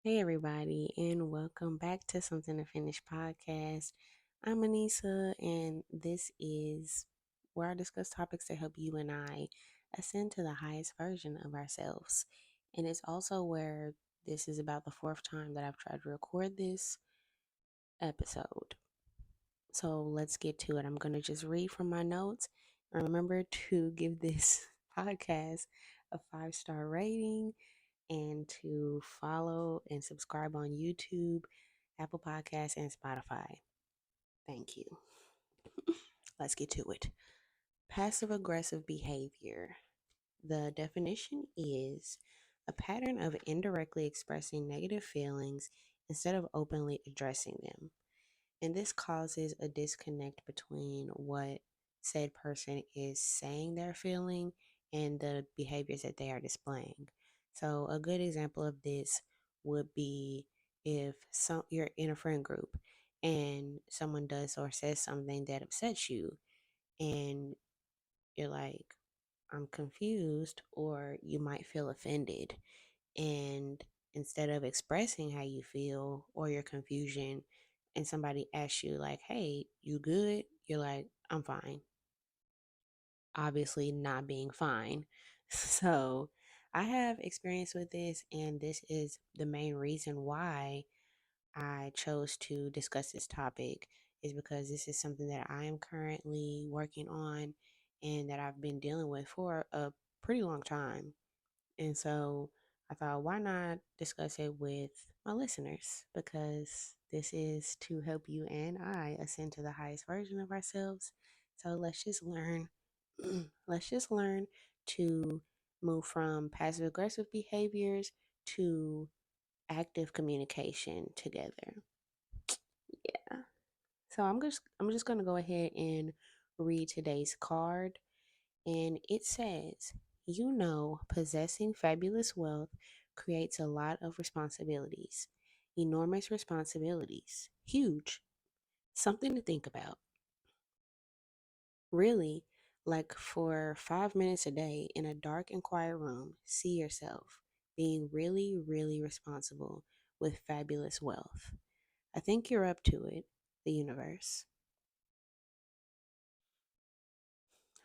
Hey, everybody, and welcome back to Something to Finish podcast. I'm Anissa, and this is where I discuss topics that help you and I ascend to the highest version of ourselves. And it's also where this is about the fourth time that I've tried to record this episode. So let's get to it. I'm going to just read from my notes. Remember to give this podcast a 5-star rating and to follow and subscribe on YouTube, Apple Podcasts, and Spotify. Thank you. Let's get to it. Passive aggressive behavior. The definition is a pattern of indirectly expressing negative feelings instead of openly addressing them. And this causes a disconnect between what said person is saying they're feeling and the behaviors that they are displaying. So a good example of this would be if you're in a friend group and someone does or says something that upsets you and you're like, I'm confused, or you might feel offended. And instead of expressing how you feel or your confusion, and somebody asks you, like, hey, you good? You're like, I'm fine. Obviously, not being fine. So, I have experience with this, and this is the main reason why I chose to discuss this topic, is because this is something that I am currently working on and that I've been dealing with for a pretty long time. And so I thought, why not discuss it with my listeners? Because this is to help you and I ascend to the highest version of ourselves. So let's just learn, let's just learn to move from passive aggressive behaviors to active communication together. Yeah. So I'm just gonna go ahead and read today's card. And it says, possessing fabulous wealth creates a lot of responsibilities, enormous responsibilities, huge, something to think about. Really, like for 5 minutes a day in a dark and quiet room, see yourself being really, really responsible with fabulous wealth. I think you're up to it, the universe.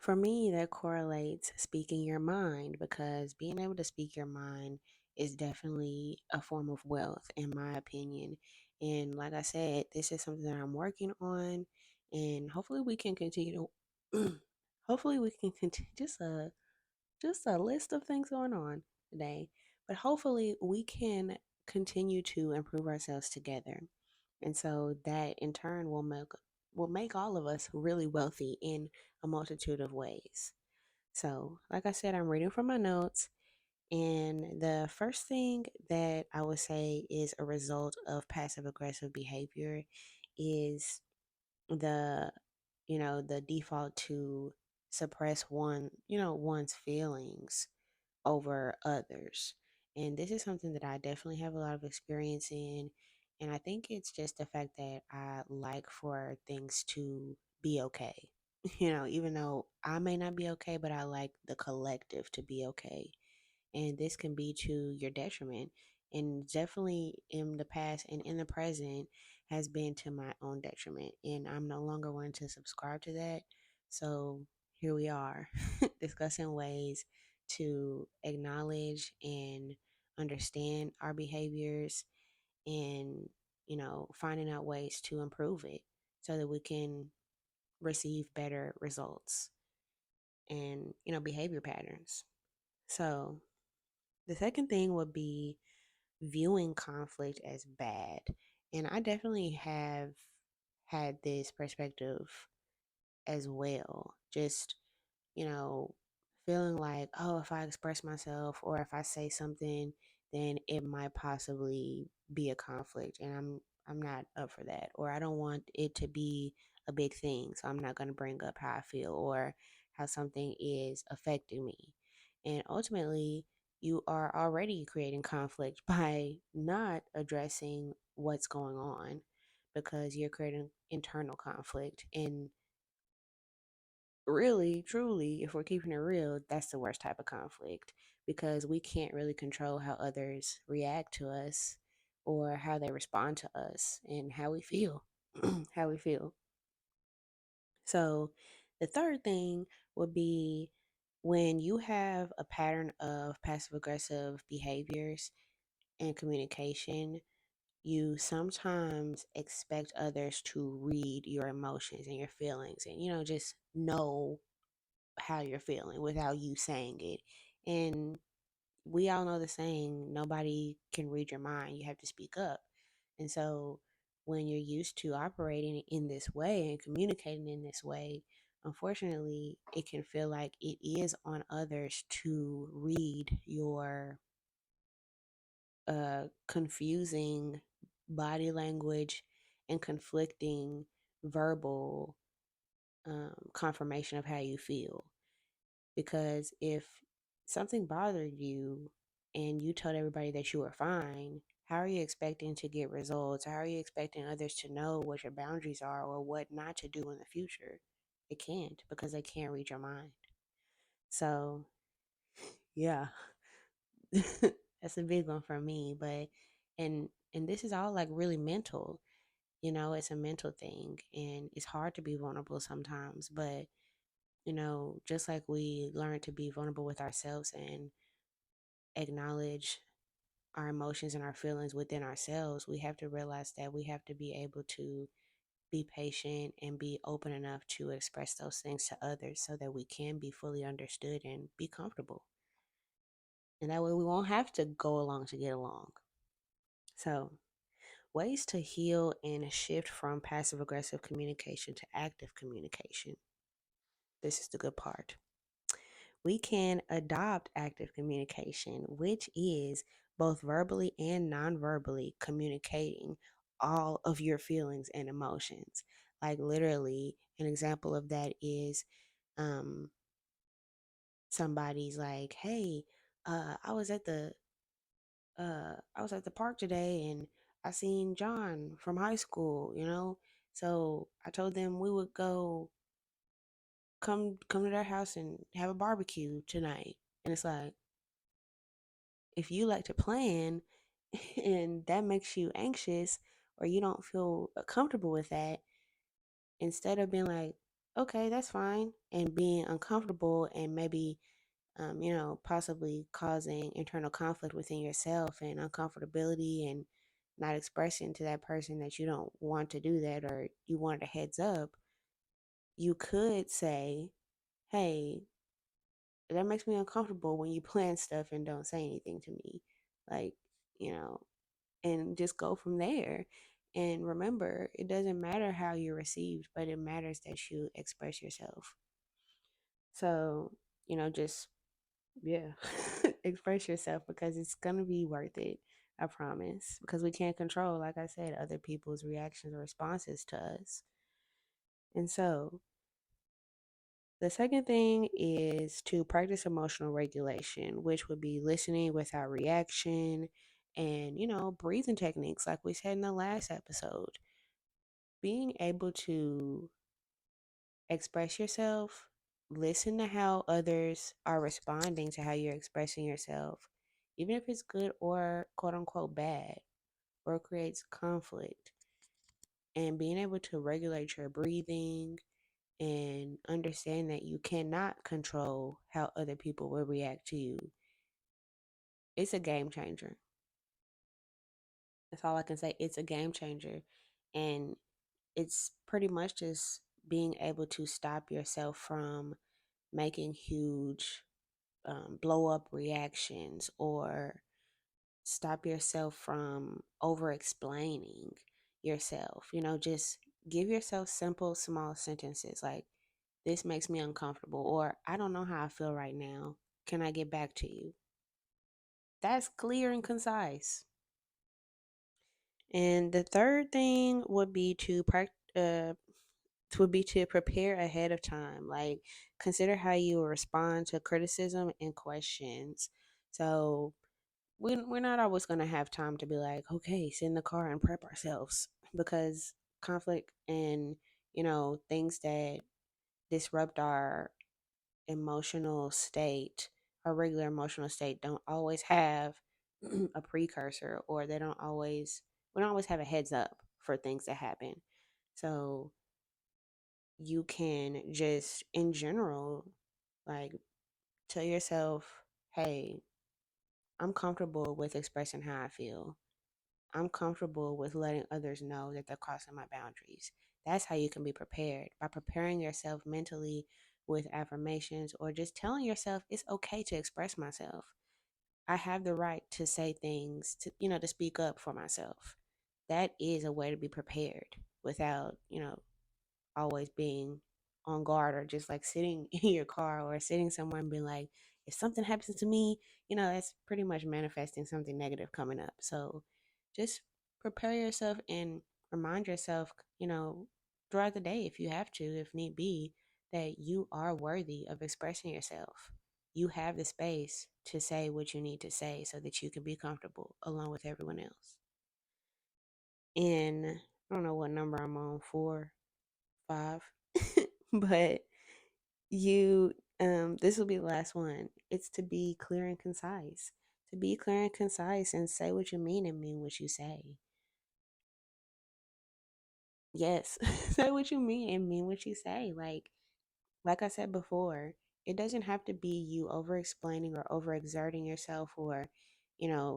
For me, that correlates speaking your mind, because being able to speak your mind is definitely a form of wealth, in my opinion. And like I said, this is something that I'm working on, and hopefully we can continue to. Hopefully we can continue just a list of things going on today, but hopefully we can continue to improve ourselves together, and so that in turn will make all of us really wealthy in a multitude of ways. So, like I said, I'm reading from my notes, and the first thing that I would say is a result of passive aggressive behavior is the the default to suppress one's feelings over others. And this is something that I definitely have a lot of experience in. And I think it's just the fact that I like for things to be okay. Even though I may not be okay, but I like the collective to be okay. And this can be to your detriment. And definitely in the past and in the present has been to my own detriment. And I'm no longer one to subscribe to that. So here we are discussing ways to acknowledge and understand our behaviors, and finding out ways to improve it so that we can receive better results and behavior patterns. So the second thing would be viewing conflict as bad. And I definitely have had this perspective as well. Just, you know, feeling like, oh, if I express myself or if I say something, then it might possibly be a conflict. And I'm not up for that. Or I don't want it to be a big thing. So I'm not going to bring up how I feel or how something is affecting me. And ultimately, you are already creating conflict by not addressing what's going on, because you're creating internal conflict. And really, truly, if we're keeping it real, that's the worst type of conflict, because we can't really control how others react to us. or how they respond to us and how we feel. How we feel. So, the third thing would be when you have a pattern of passive aggressive behaviors and communication, you sometimes expect others to read your emotions and your feelings and, just know how you're feeling without you saying it. And we all know the saying, nobody can read your mind, you have to speak up. And so when you're used to operating in this way and communicating in this way, unfortunately, it can feel like it is on others to read your confusing body language and conflicting verbal confirmation of how you feel. Because if something bothered you and you told everybody that you were fine, how are you expecting to get results? How are you expecting others to know what your boundaries are or what not to do in the future? They can't because they can't read your mind. So, yeah, that's a big one for me. But and this is all like really mental. It's a mental thing, and it's hard to be vulnerable sometimes. But just like we learn to be vulnerable with ourselves and acknowledge our emotions and our feelings within ourselves, we have to realize that we have to be able to be patient and be open enough to express those things to others so that we can be fully understood and be comfortable. And that way we won't have to go along to get along. So, ways to heal and shift from passive aggressive communication to active communication. This is the good part. We can adopt active communication, which is both verbally and non verbally communicating all of your feelings and emotions. Like, literally, an example of that is um, somebody's like, hey, I was at the park today and I seen John from high school. So I told them we would come to their house and have a barbecue tonight. And it's like, if you like to plan and that makes you anxious or you don't feel comfortable with that, instead of being like, okay, that's fine, and being uncomfortable and maybe, possibly causing internal conflict within yourself and uncomfortability and not expressing to that person that you don't want to do that or you want a heads up, you could say, hey, that makes me uncomfortable when you plan stuff and don't say anything to me. Like, you know, and just go from there. And remember, it doesn't matter how you're received, but it matters that you express yourself. So, just, yeah, express yourself because it's going to be worth it. I promise. Because we can't control, like I said, other people's reactions or responses to us. And so, the second thing is to practice emotional regulation, which would be listening without reaction and, breathing techniques, like we said in the last episode. Being able to express yourself, listen to how others are responding to how you're expressing yourself, even if it's good or quote unquote bad or creates conflict, and being able to regulate your breathing and understand that you cannot control how other people will react to you. It's a game changer. That's all I can say. It's a game changer. And it's pretty much just being able to stop yourself from making huge blow up reactions or stop yourself from over explaining yourself. Just give yourself simple, small sentences like, this makes me uncomfortable, or I don't know how I feel right now. Can I get back to you? That's clear and concise. And the third thing would be to prepare ahead of time. Like, consider how you will respond to criticism and questions. So we're not always going to have time to be like, okay, sit in the car and prep ourselves, because conflict and things that disrupt our emotional state, our regular emotional state, don't always have a precursor, or they don't always we don't always have a heads up for things that happen. So you can just in general, like, tell yourself, hey, I'm comfortable with expressing how I feel. I'm comfortable with letting others know that they're crossing my boundaries. That's how you can be prepared, by preparing yourself mentally with affirmations, or just telling yourself it's okay to express myself. I have the right to say things, to speak up for myself. That is a way to be prepared without, always being on guard, or just like sitting in your car or sitting somewhere and being like, if something happens to me, that's pretty much manifesting something negative coming up. So just prepare yourself and remind yourself, throughout the day, if you have to, if need be, that you are worthy of expressing yourself. You have the space to say what you need to say so that you can be comfortable along with everyone else. And I don't know what number I'm on, 4, 5, but you this will be the last one. It's to be clear and concise. To be clear and concise and say what you mean and mean what you say. Yes. Say what you mean and mean what you say. Like I said before, it doesn't have to be you over explaining or over exerting yourself, or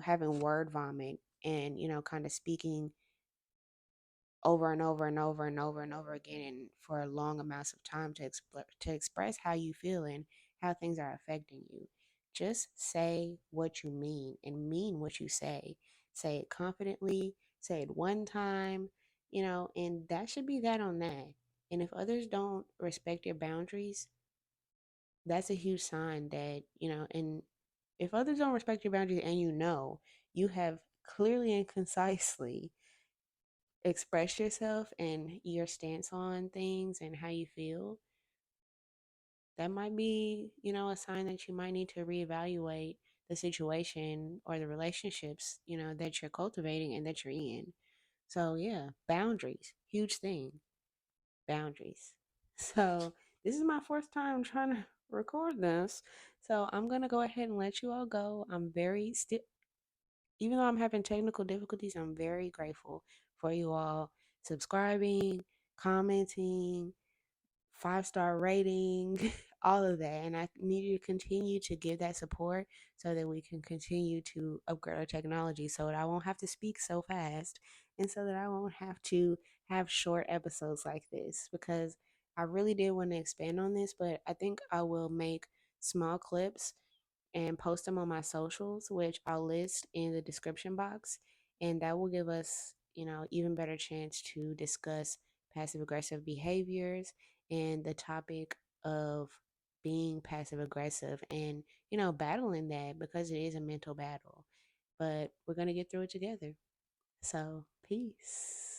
having word vomit and kind of speaking over and over and over and over and over again, and for long amounts of time to express how you feel and how things are affecting you. Just say what you mean and mean what you say. Say it confidently, say it one time, and that should be that on that. And if others don't respect your boundaries, that's a huge sign that, and if others don't respect your boundaries and you have clearly and concisely express yourself and your stance on things and how you feel, that might be, a sign that you might need to reevaluate the situation or the relationships, that you're cultivating and that you're in. So, yeah, boundaries, huge thing. Boundaries. So, this is my first time trying to record this. So, I'm going to go ahead and let you all go. I'm very still, even though I'm having technical difficulties, I'm very grateful for you all subscribing, commenting, 5-star rating, all of that. And I need you to continue to give that support so that we can continue to upgrade our technology, so that I won't have to speak so fast, and so that I won't have to have short episodes like this, because I really did want to expand on this, but I think I will make small clips and post them on my socials, which I'll list in the description box. And that will give us, even better chance to discuss passive aggressive behaviors and the topic of being passive aggressive and, battling that, because it is a mental battle. But we're going to get through it together. So, peace.